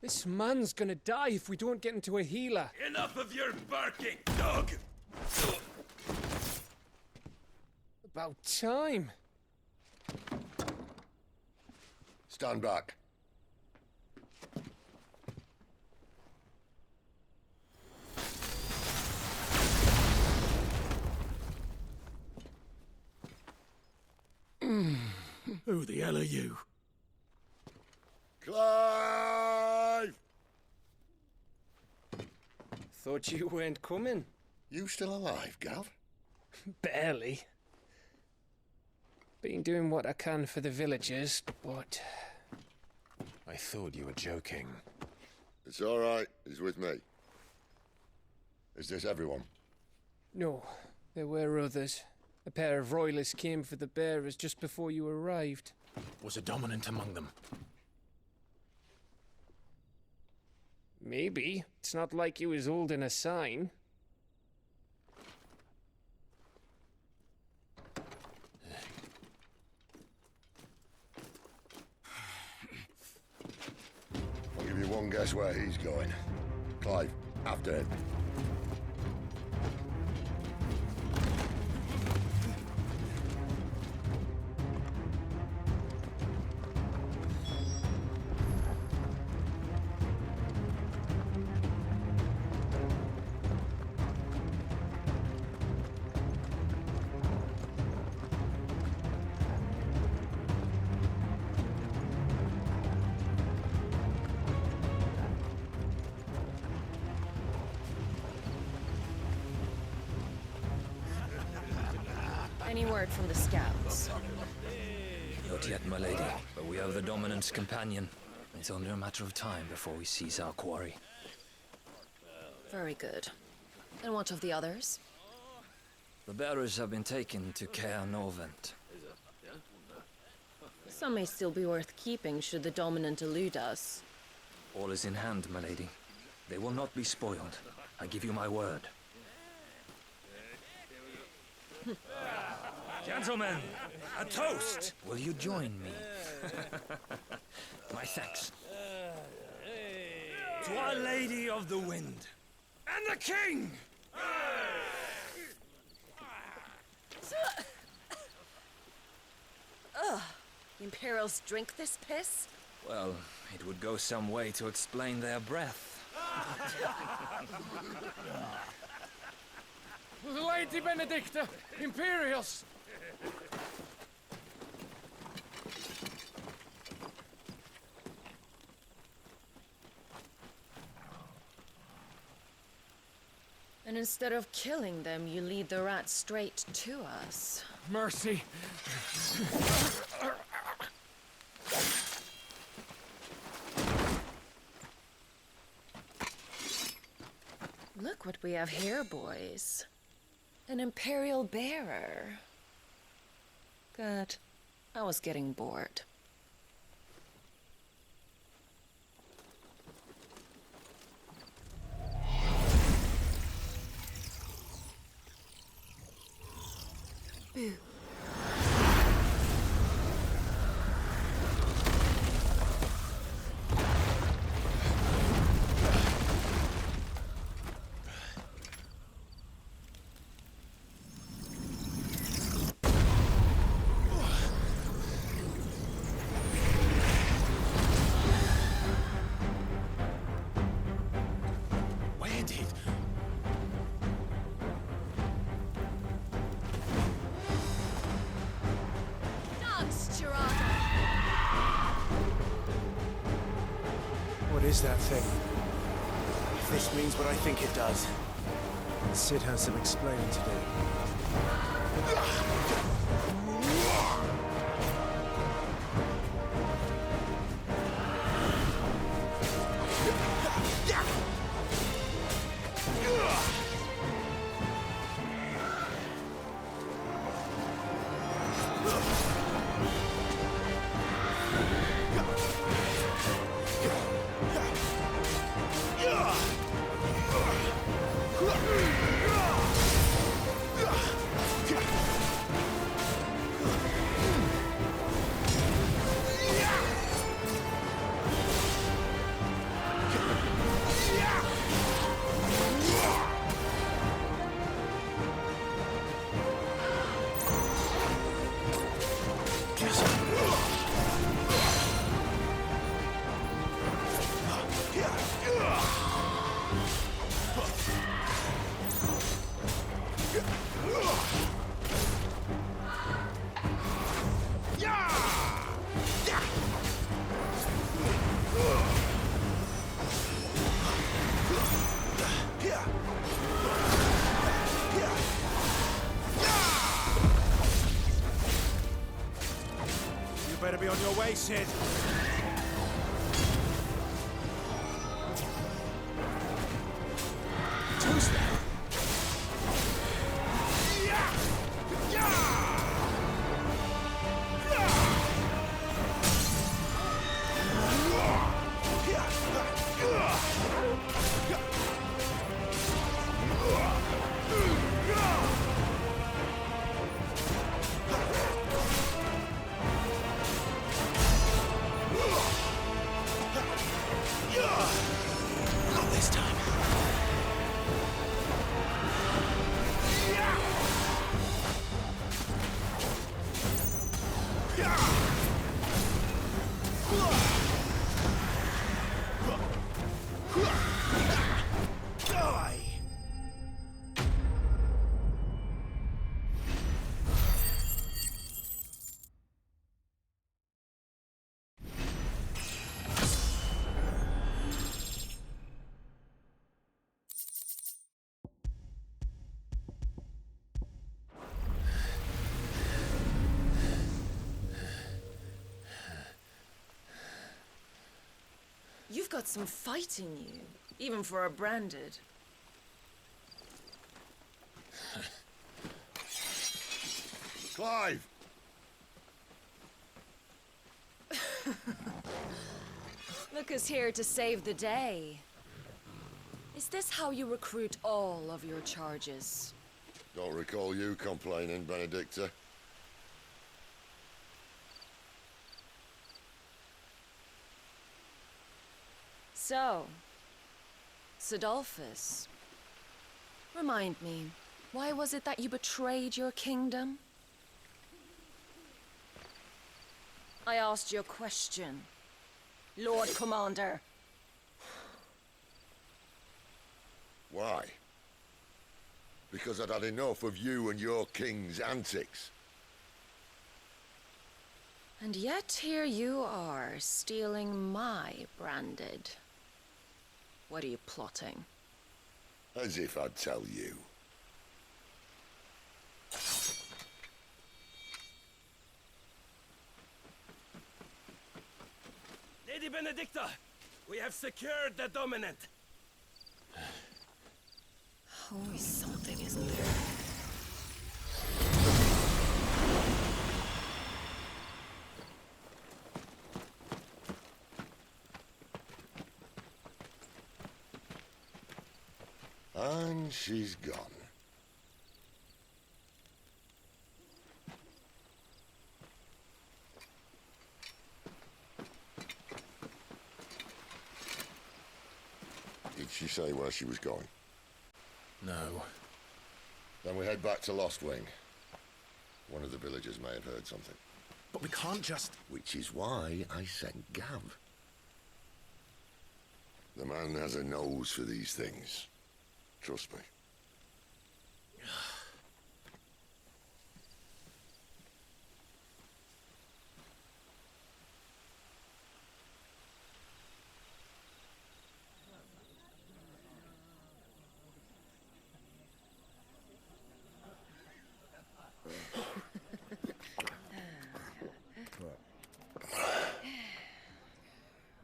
This man's gonna die if we don't get into a healer. Enough of your barking, dog! About time. Stand back. Who the hell are you? Clive! Thought you weren't coming. You still alive, Gav? Barely. Been doing what I can for the villagers, but... I thought you were joking. It's all right. He's with me. Is this everyone? No, there were others. A pair of royalists came for the bearers just before you arrived. Was a dominant among them? Maybe. It's not like he was holding a sign. I'll give you one guess where he's going. Clive, after him. Any word from the scouts? Not yet, my lady, but we have the dominant's companion. It's only a matter of time before we seize our quarry. Very good. And what of the others? The bearers have been taken to Caer Novent. Some may still be worth keeping should the dominant elude us. All is in hand, my lady. They will not be spoiled. I give you my word. Gentlemen, a toast! Will you join me? My thanks. To Our Lady of the Wind. And the King! Ugh. Imperials drink this piss? Well, it would go some way to explain their breath. Lady Benedicta! Imperials! And instead of killing them, you lead the rats straight to us. Mercy! Look what we have here, boys. An Imperial bearer. Good. I was getting bored. Boo. What is that thing? If this means what I think it does, Sid has some explaining to do. better be on your way, Sid. Who's that? Not this time. You've got some fight in you, even for a branded. Clive! Look who's here to save the day. Is this how you recruit all of your charges? Don't recall you complaining, Benedicta. So, Sidolphus, remind me, why was it that you betrayed your kingdom? I asked you a question, Lord Commander. Why? Because I'd had enough of you and your king's antics. And yet here you are, stealing my branded. What are you plotting? As if I'd tell you. Lady Benedicta, we have secured the dominant. Always something, isn't there? And she's gone. Did she say where she was going? No. Then we head back to Lost Wing. One of the villagers may have heard something. But we can't just... Which is why I sent Gav. The man has a nose for these things. Trust me.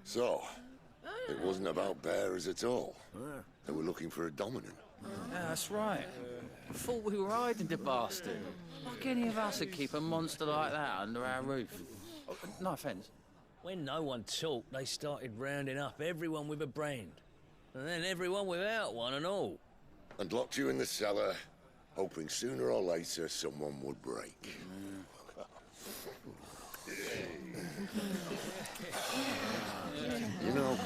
So, it wasn't about bearers at all. They were looking for a dominant. Yeah, that's right. Thought we were hiding the bastard. Like any of us would keep a monster like that under our roof. Oh, no offence. When no one talked, they started rounding up everyone with a brand. And then everyone without one and all. And locked you in the cellar, hoping sooner or later someone would break. You know,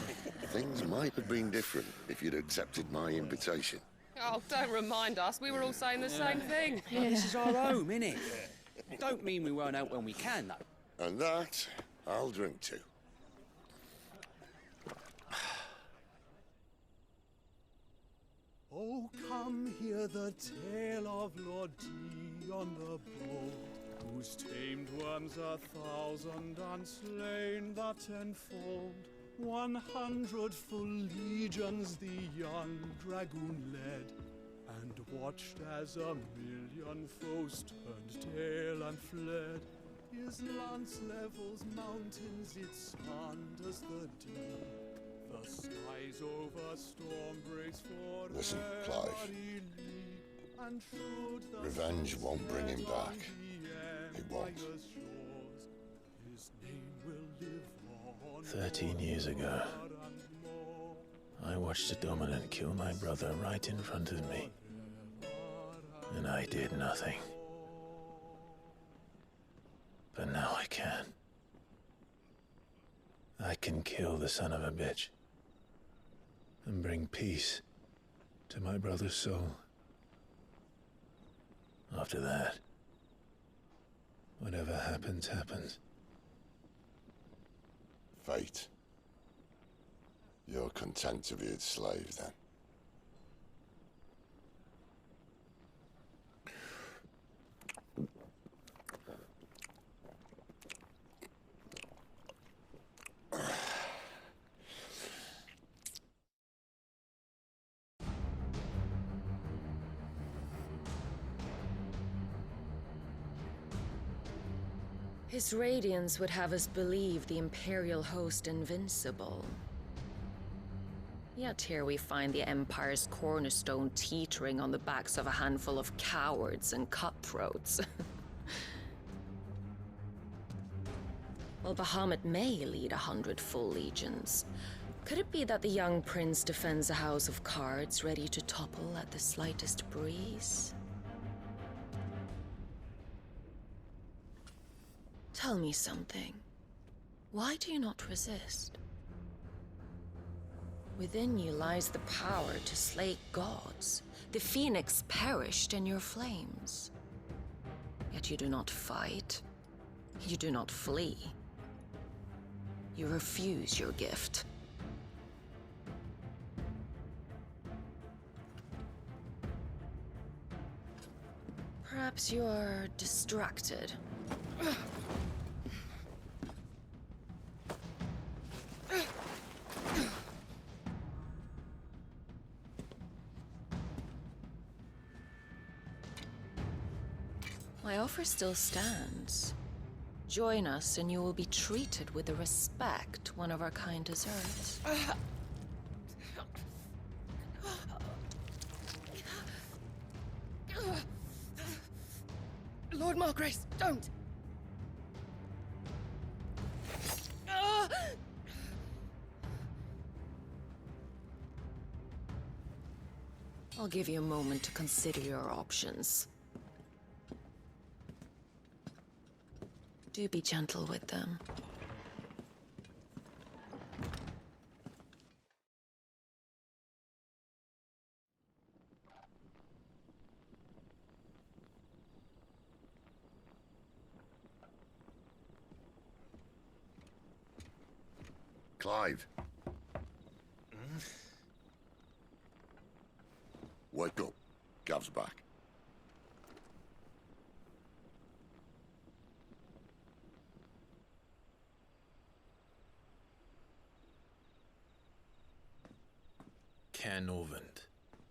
things might have been different if you'd accepted my invitation. Oh, don't remind us. We were all saying the same thing. Yeah, this is our home, innit? Don't mean we won't out when we can, though. And that, I'll drink to. Oh, come hear the tale of Lord T on the boat, whose tamed worms 1,000 and slain the tenfold. 100 full legions the young dragoon led, and watched as 1,000,000 foes turned tail and fled. His lance levels mountains, it slanders the deep. The skies over storm breaks for Listen, Clive. and should the Revenge won't bring him back. It won't. His name will live on. 13 years ago, I watched a dominant kill my brother right in front of me. And I did nothing. But now I can. I can kill the son of a bitch. And bring peace to my brother's soul. After that, whatever happens, happens. Fate. You're content to be its slave, then? His radiance would have us believe the Imperial host invincible. Yet here we find the Empire's cornerstone teetering on the backs of a handful of cowards and cutthroats. While Bahamut may lead 100 full legions, could it be that the young prince defends a house of cards ready to topple at the slightest breeze? Tell me something. Why do you not resist? Within you lies the power to slay gods. The phoenix perished in your flames. Yet you do not fight. You do not flee. You refuse your gift. Perhaps you are distracted. My offer still stands. Join us and you will be treated with the respect one of our kind deserves. Lord Margrace, don't! I'll give you a moment to consider your options. Do be gentle with them. Clive. Wake up. Gav's back. Caernarvon.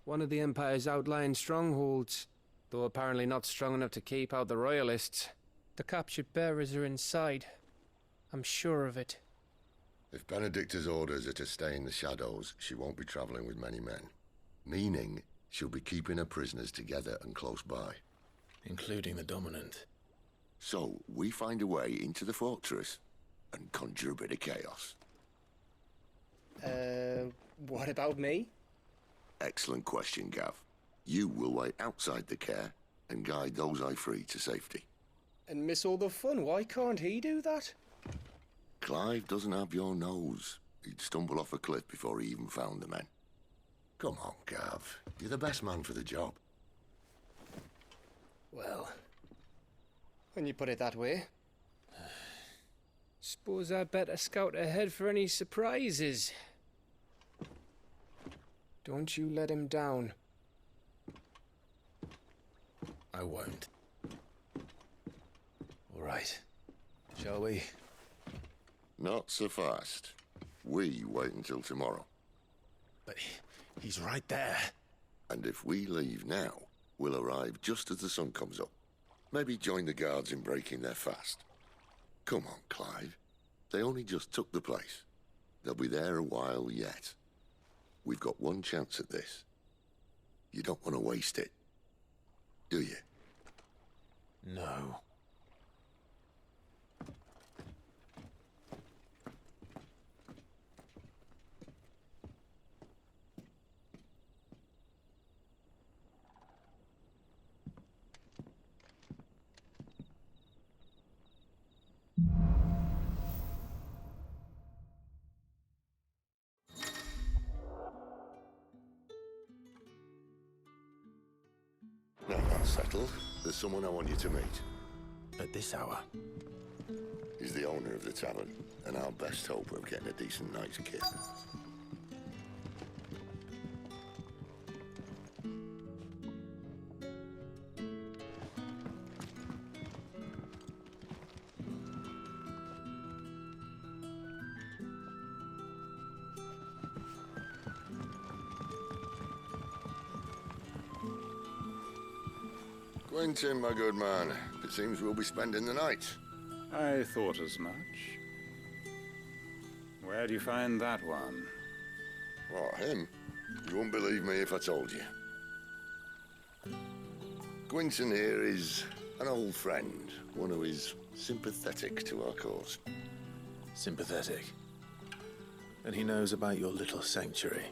One of the Empire's outlying strongholds, though apparently not strong enough to keep out the Royalists. The captured bearers are inside. I'm sure of it. If Benedicta's orders are to stay in the shadows, she won't be traveling with many men. Meaning, she'll be keeping her prisoners together and close by. Including the dominant. So, we find a way into the fortress and conjure a bit of chaos. What about me? Excellent question, Gav. You will wait outside the care and guide those I free to safety. And miss all the fun. Why can't he do that? Clive doesn't have your nose. He'd stumble off a cliff before he even found the men. Come on, Gav. You're the best man for the job. Well, when you put it that way. Suppose I'd better scout ahead for any surprises. Don't you let him down. I won't. All right. Shall we? Not so fast. We wait until tomorrow. But he's right there. And if we leave now, we'll arrive just as the sun comes up. Maybe join the guards in breaking their fast. Come on, Clive. They only just took the place. They'll be there a while yet. We've got one chance at this. You don't want to waste it, do you? No. Now that's settled. There's someone I want you to meet. At this hour? He's the owner of the tavern, and our best hope of getting a decent night's kit. Quentin, my good man. It seems we'll be spending the night. I thought as much. Where do you find that one? What, him? You wouldn't believe me if I told you. Quentin here is an old friend, one who is sympathetic to our cause. Sympathetic. And he knows about your little sanctuary.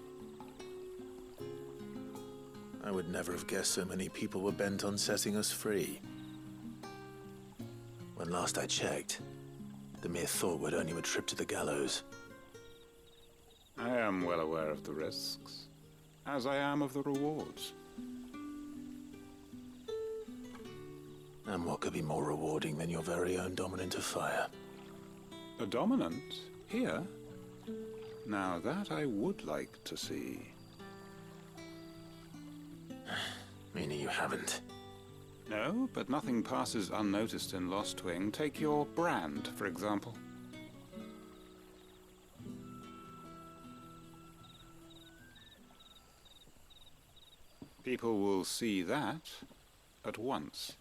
I would never have guessed so many people were bent on setting us free. When last I checked, the mere thought would earn you a trip to the gallows. I am well aware of the risks, as I am of the rewards. And what could be more rewarding than your very own dominant of fire? A dominant? Here? Now that I would like to see. Meaning you haven't? No, but nothing passes unnoticed in Lost Wing. Take your brand, for example. People will see that at once.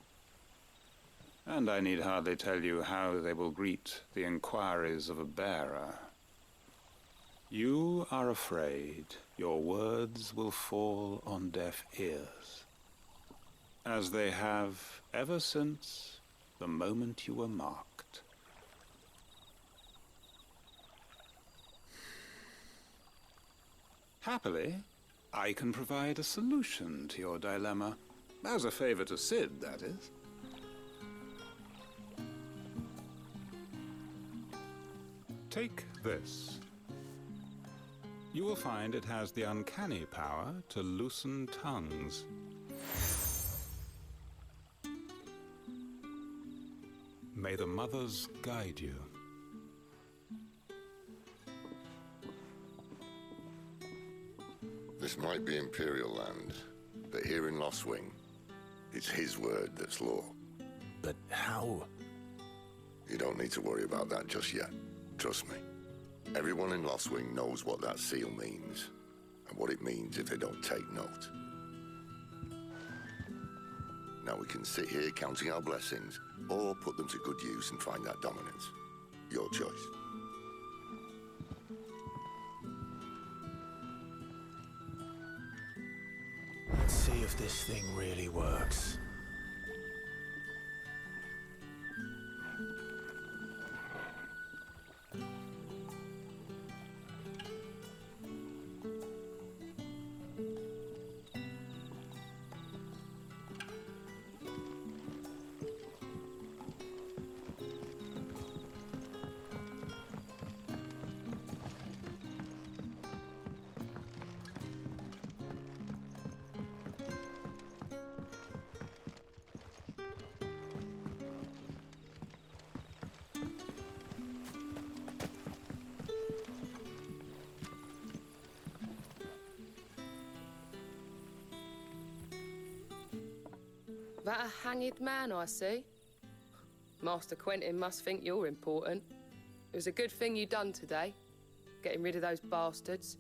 And I need hardly tell you how they will greet the inquiries of a bearer. You are afraid your words will fall on deaf ears, as they have ever since the moment you were marked. Happily, I can provide a solution to your dilemma. As a favor to Sid, that is. Take this. You will find it has the uncanny power to loosen tongues. May the mothers guide you. This might be Imperial land, but here in Lost Wing, it's his word that's law. But how? You don't need to worry about that just yet. Trust me. Everyone in Lost Wing knows what that seal means, and what it means if they don't take note. Now we can sit here counting our blessings, or put them to good use and find that dominance. Your choice. Let's see if this thing really works. That a hanged man I see? Master Quentin must think you're important. It was a good thing you done today, getting rid of those bastards.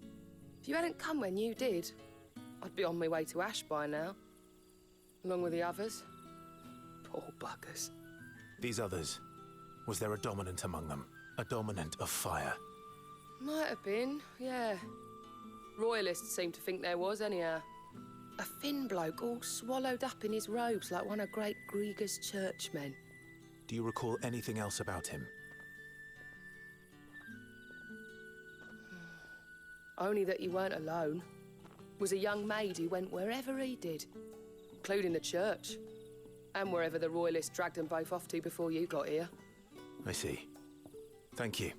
If you hadn't come when you did, I'd be on my way to Ash by now, along with the others. Poor buggers. These others, Was there a dominant among them? A dominant of fire? Might have been, yeah. Royalists seem to think there was, anyhow. A thin bloke all swallowed up in his robes like one of Great Gregor's churchmen. Do you recall anything else about him? Only that he weren't alone. Was a young maid who went wherever he did, including the church, and wherever the Royalists dragged them both off to before you got here. I see. Thank you.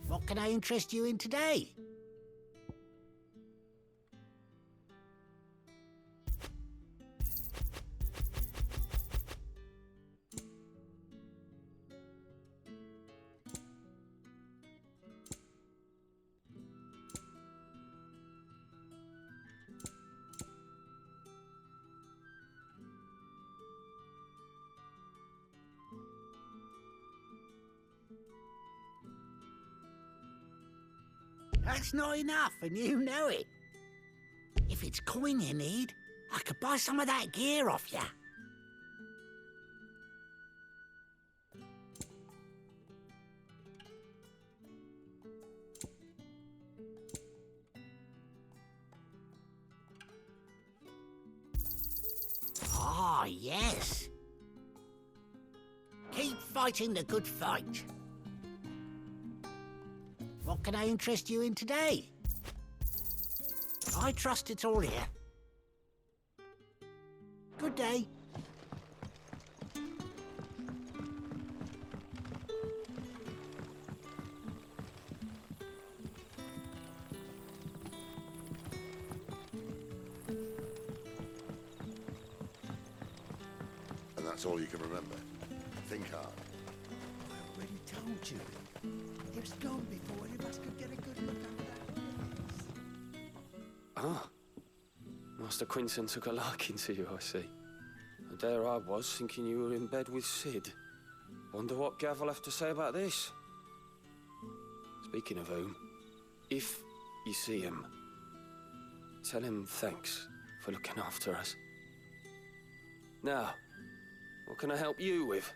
What can I interest you in today? That's not enough, and you know it. If it's coin you need, I could buy some of that gear off ya. Ah, yes. Keep fighting the good fight. What can I interest you in today? I trust it's all here. Good day. And that's all you can remember. Think hard. I already told you. It was gone before any of us could get a good look under that. Ah. Master Quinton took a liking to you, I see. And there I was, thinking you were in bed with Sid. Wonder what Gav will have to say about this. Speaking of whom, if you see him, tell him thanks for looking after us. Now, what can I help you with?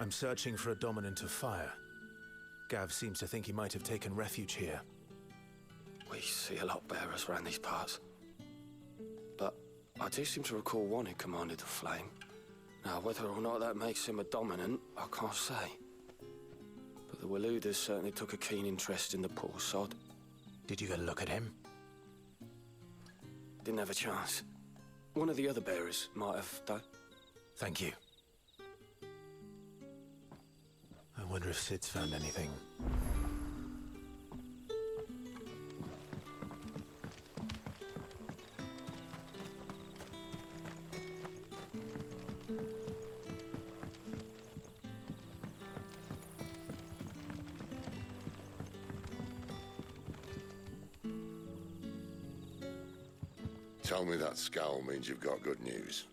I'm searching for a dominant of fire. Gav seems to think he might have taken refuge here. We see a lot bearers around these parts. But I do seem to recall one who commanded the flame. Now, whether or not that makes him a dominant, I can't say. But the Waluders certainly took a keen interest in the poor sod. Did you get a look at him? Didn't have a chance. One of the other bearers might have, though. Thank you. I wonder if Sid's found anything. Tell me that scowl means you've got good news.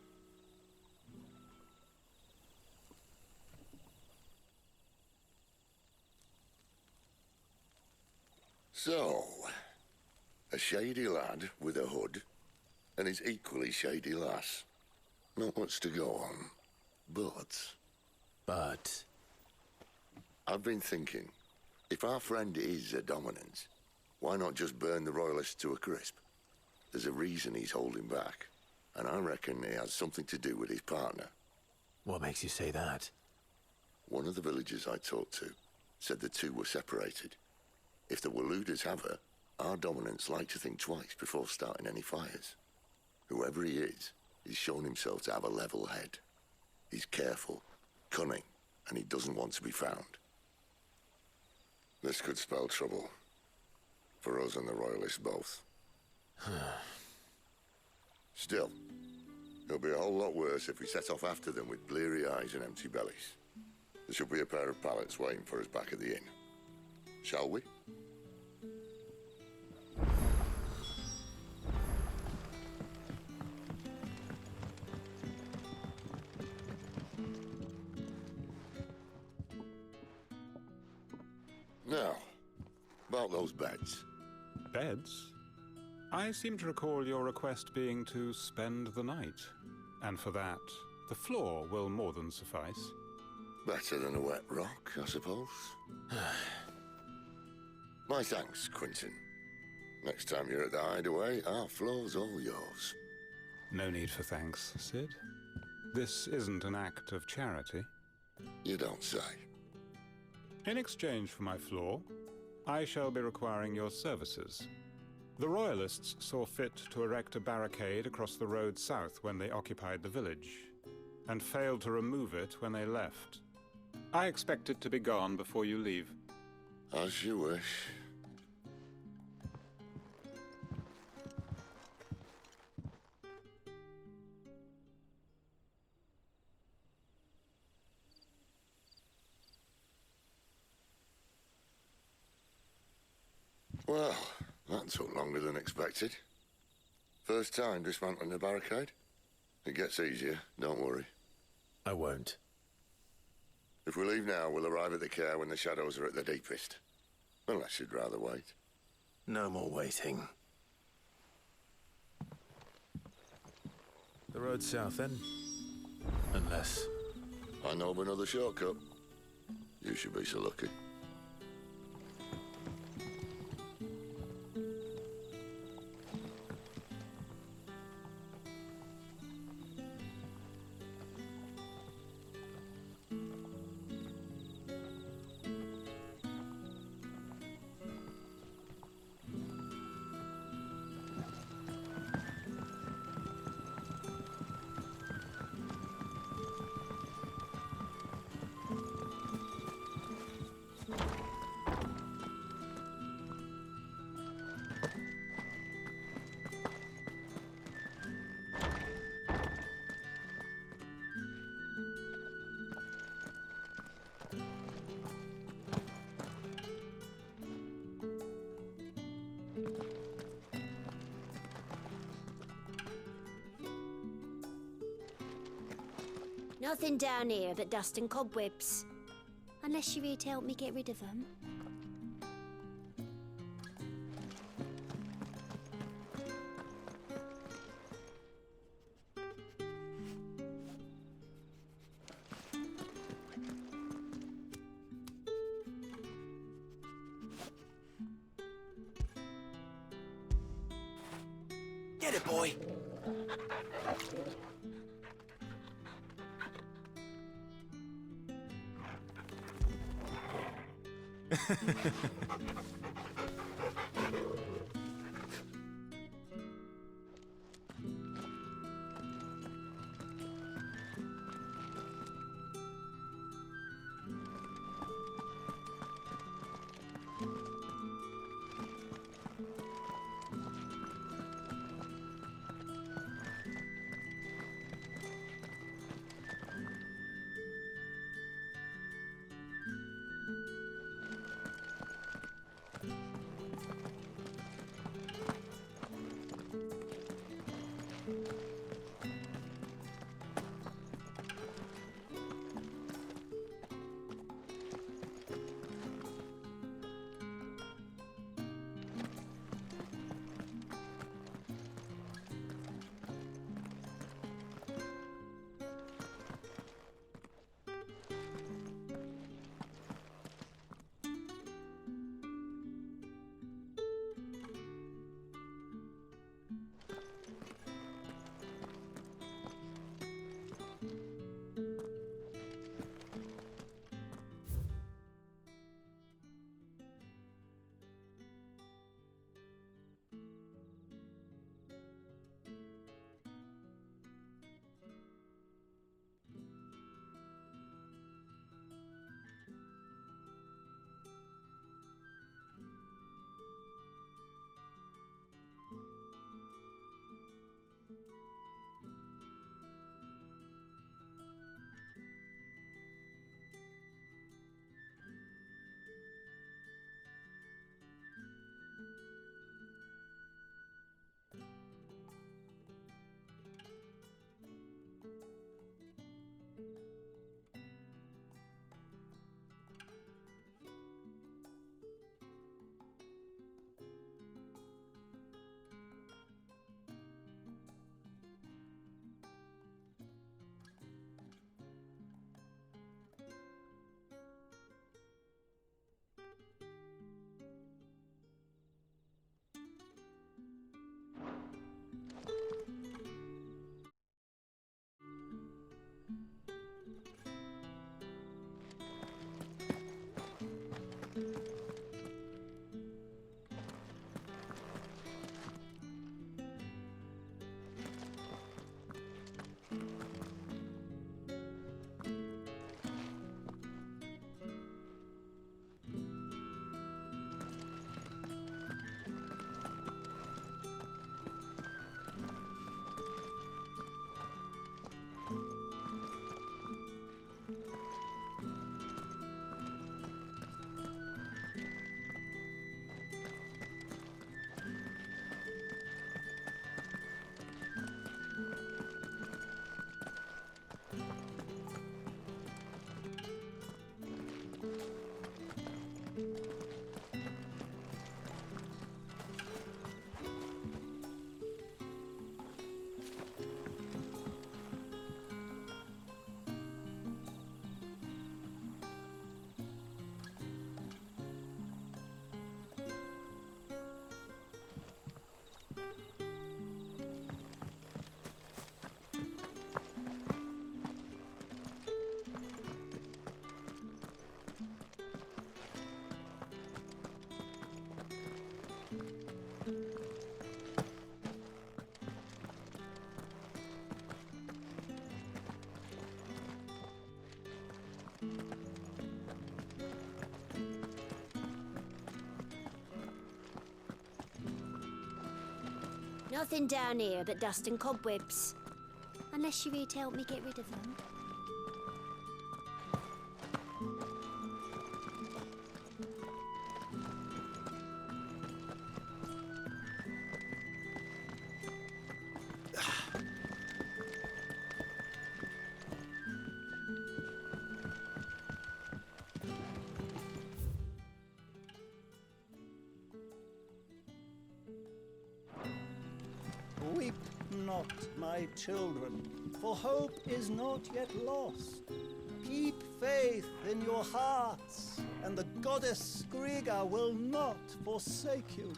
So, a shady lad with a hood, and his equally shady lass. Not much to go on, but... I've been thinking, if our friend is a dominant, why not just burn the Royalists to a crisp? There's a reason he's holding back, and I reckon he has something to do with his partner. What makes you say that? One of the villagers I talked to said the two were separated. If the Waluders have her, our dominants like to think twice before starting any fires. Whoever he is, he's shown himself to have a level head. He's careful, cunning, and he doesn't want to be found. This could spell trouble. For us and the Royalists both. Still, it'll be a whole lot worse if we set off after them with bleary eyes and empty bellies. There should be a pair of pallets waiting for us back at the inn. Shall we? About those beds. Beds? I seem to recall your request being to spend the night. And for that, the floor will more than suffice. Better than a wet rock, I suppose. My thanks, Quentin. Next time you're at the hideaway, our floor's all yours. No need for thanks, Sid. This isn't an act of charity. You don't say. In exchange for my floor, I shall be requiring your services. The Royalists saw fit to erect a barricade across the road south when they occupied the village, and failed to remove it when they left. I expect it to be gone before you leave. As you wish. Well, that took longer than expected. First time dismantling a barricade? It gets easier, don't worry. I won't. If we leave now, we'll arrive at the care when the shadows are at their deepest. Unless you'd rather wait. No more waiting. The road south, then? Unless... I know of another shortcut. You should be so lucky. Nothing down here but dust and cobwebs. Unless you're here to help me get rid of them. Get it, boy! Nothing down here but dust and cobwebs. Unless you're here to help me get rid of them. Weep not, my children, for hope is not yet lost. Keep faith in your hearts, and the goddess Skriga will not forsake you.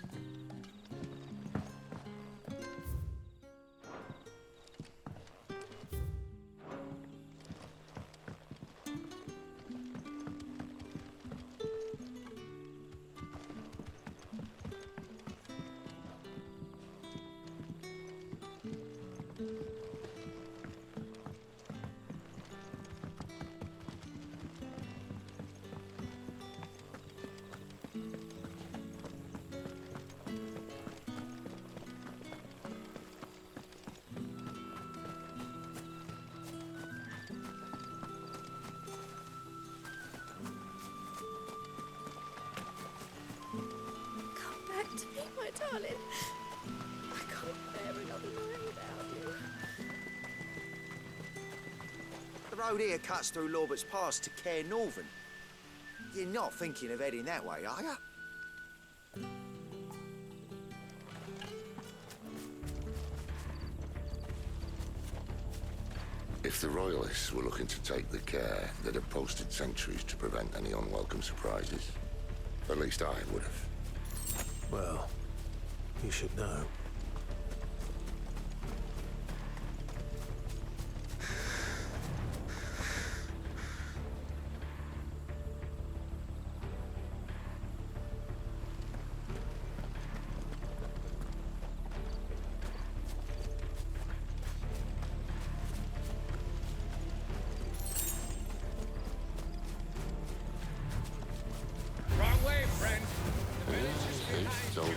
Back to me, my darling. I can't bear another night without you. The road here cuts through Lorbert's Pass to Care Northern. You're not thinking of heading that way, are you? If the Royalists were looking to take the care, they'd have posted sentries to prevent any unwelcome surprises. At least I would have. Well, you should know. Wrong way, friend. Told you.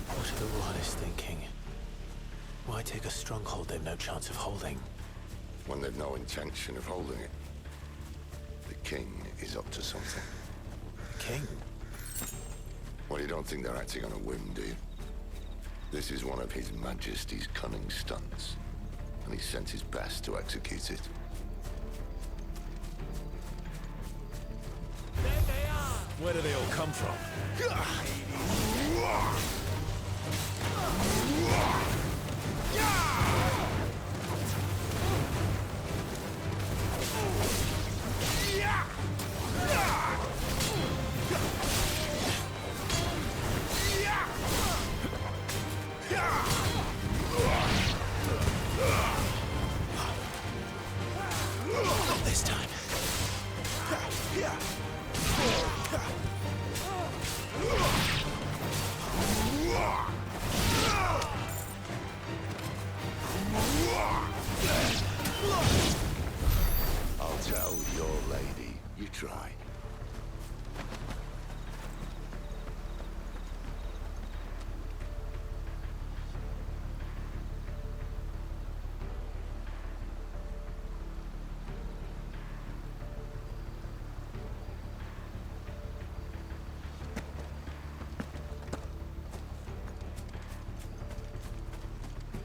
What are the Royalists thinking? Why take a stronghold they've no chance of holding? When they've no intention of holding it. The king is up to something. King? Well, you don't think they're acting on a whim, do you? This is one of His Majesty's cunning stunts, and he's sent his best to execute it. Where do they all come from? Not this time. I'll tell your lady. You try.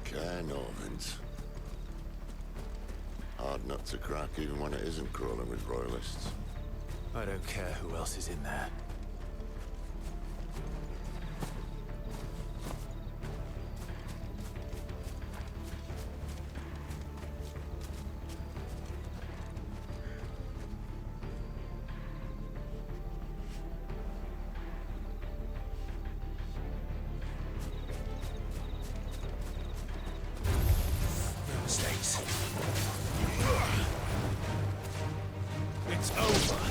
Care Northans. Hard nut to crack even when it isn't crawling with Royalists. I don't care who else is in there. over.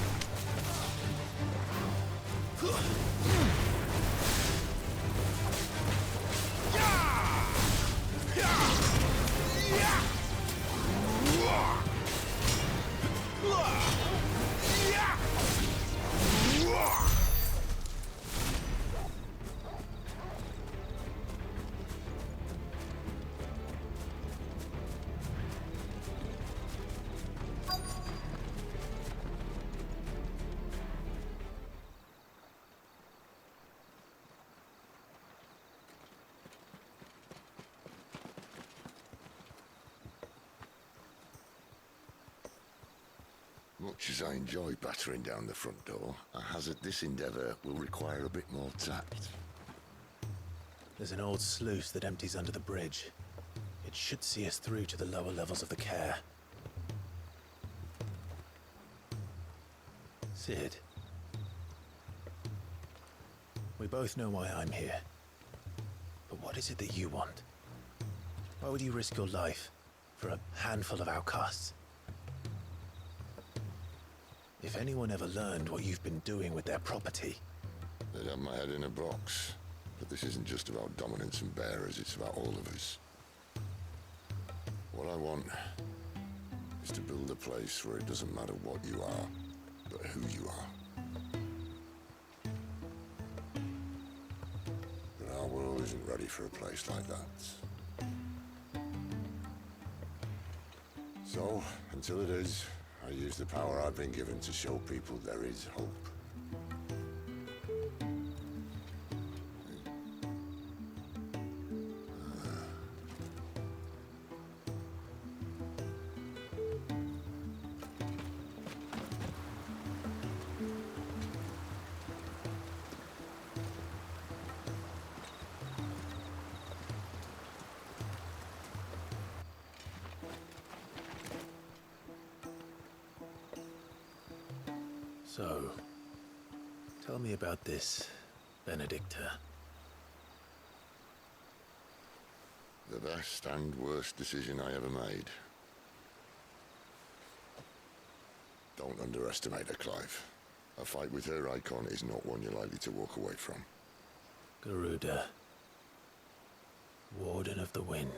Much as I enjoy battering down the front door, I hazard this endeavour will require a bit more tact. There's an old sluice that empties under the bridge. It should see us through to the lower levels of the care. Sid. We both know why I'm here. But what is it that you want? Why would you risk your life for a handful of outcasts? If anyone ever learned what you've been doing with their property... They'd have my head in a box. But this isn't just about dominance and bearers, it's about all of us. What I want is to build a place where it doesn't matter what you are, but who you are. But our world isn't ready for a place like that. So, until it is, I use the power I've been given to show people there is hope. So, tell me about this, Benedicta. The best and worst decision I ever made. Don't underestimate her, Clive. A fight with her icon is not one you're likely to walk away from. Garuda. Warden of the Wind.